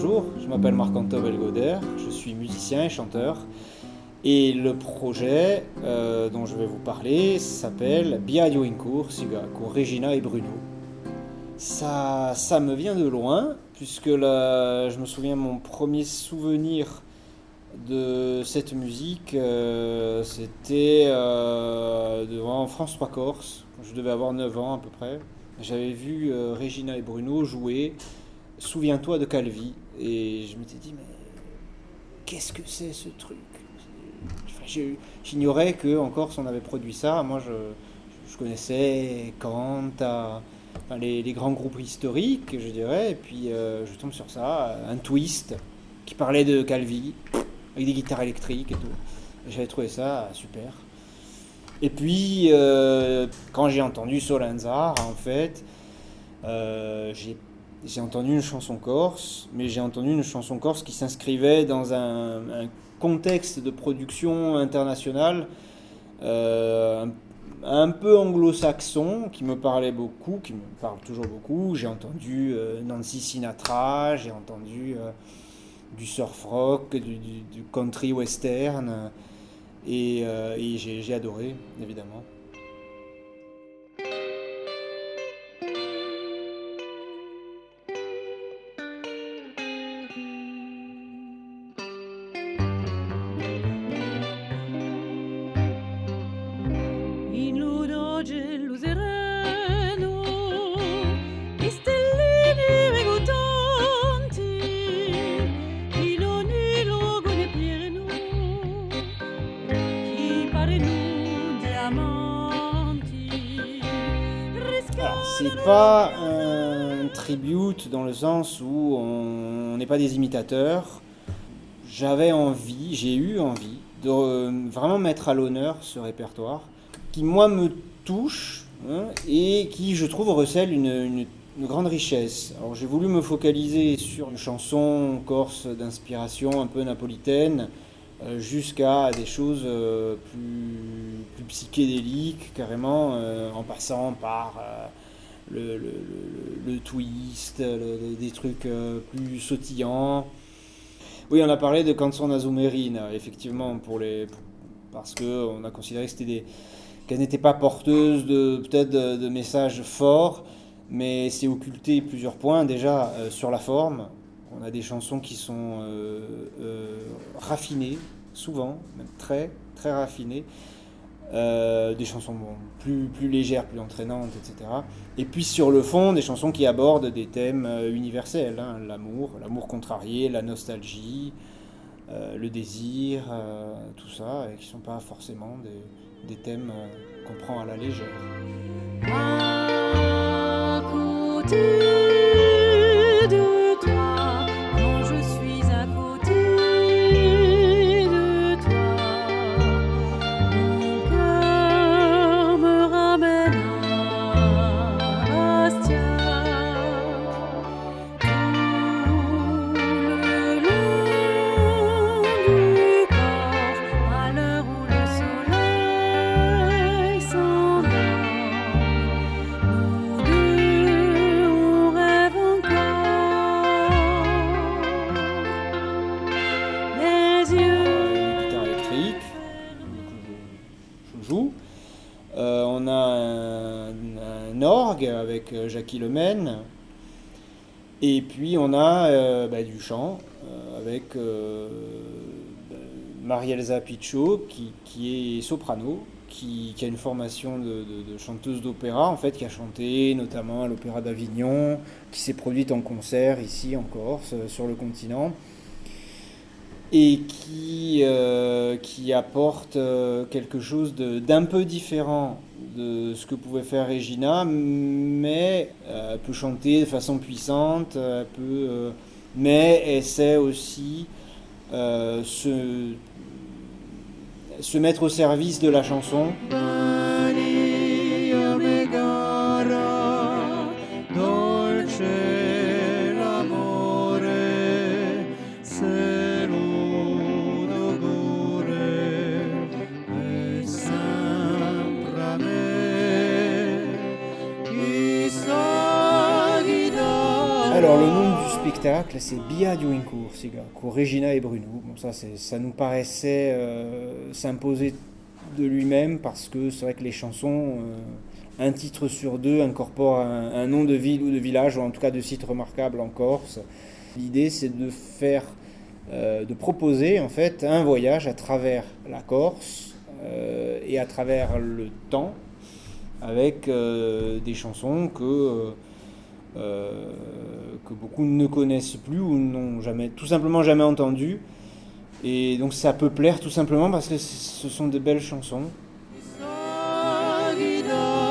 bonjour, je m'appelle Marc-Antoine Belgoder, je suis musicien et chanteur. Et le projet dont je vais vous parler s'appelle Biaio in Corsica, con Regina et Bruno. Ça me vient de loin, puisque là, je me souviens mon premier souvenir de cette musique, c'était devant France 3 Corse, quand je devais avoir 9 ans à peu près. J'avais vu Regina et Bruno jouer Souviens-toi de Calvi, et je m'étais dit, mais qu'est-ce que c'est ce truc? J'ignorais qu'en Corse on avait produit ça. Moi je connaissais Kant, enfin, les grands groupes historiques, je dirais, et puis je tombe sur ça, un twist qui parlait de Calvi, avec des guitares électriques et tout. Et j'avais trouvé ça super. Et puis quand j'ai entendu Solenzar, en fait, j'ai entendu une chanson corse, mais j'ai entendu une chanson corse qui s'inscrivait dans un contexte de production internationale un peu anglo-saxon, qui me parlait beaucoup, qui me parle toujours beaucoup. J'ai entendu Nancy Sinatra, j'ai entendu du surf rock, du country western, et j'ai adoré, évidemment. In ludo gelo sereno, i stellini vegotanti, in ogni luogo ne pieno, chi pare nu diamanti. Alors, c'est pas un tribute dans le sens où on n'est pas des imitateurs. J'ai eu envie de vraiment mettre à l'honneur ce répertoire qui, moi, me touche, hein, et qui, je trouve, recèle une grande richesse. Alors, j'ai voulu me focaliser sur une chanson corse d'inspiration un peu napolitaine, jusqu'à des choses plus psychédéliques, carrément, en passant par le twist, des trucs plus sautillants. Oui, on a parlé de Canzone Azumerina, effectivement, parce qu'on a considéré que qu'elles n'étaient pas porteuses peut-être de messages forts, mais c'est occulté plusieurs points. Déjà, sur la forme, on a des chansons qui sont raffinées, souvent, même très, très raffinées. Des chansons plus légères, plus entraînantes, etc. Et puis sur le fond, des chansons qui abordent des thèmes universels, hein, l'amour contrarié, la nostalgie, le désir, tout ça, et qui ne sont pas forcément des thèmes qu'on prend à la légère. À côté de toi, quand je suis à côté de toi, mon cœur me ramène à Bastia. Tout le long du corps, à l'heure où le soleil s'endort, nous deux on rêve encore. Les Une guitare yeux électrique, que je joue. On a un orgue avec Jackie Lemaine. Et puis on a du chant avec Marielza Picciot qui est soprano, qui a une formation de chanteuse d'opéra, en fait, qui a chanté notamment à l'Opéra d'Avignon, qui s'est produite en concert ici en Corse, sur le continent, et qui apporte quelque chose d'un peu différent de ce que pouvait faire Regina, mais elle peut chanter de façon puissante, mais elle sait aussi se mettre au service de la chanson. Alors le nom du spectacle, c'est Bia During Corsica, con Regina et Bruno. Bon, ça nous paraissait s'imposer de lui-même parce que c'est vrai que les chansons, un titre sur deux incorpore un nom de ville ou de village, ou en tout cas de site remarquable en Corse. L'idée, c'est de proposer en fait un voyage à travers la Corse et à travers le temps, avec des chansons que beaucoup ne connaissent plus ou n'ont tout simplement jamais entendues. Et donc ça peut plaire tout simplement parce que ce sont de belles chansons. Solidar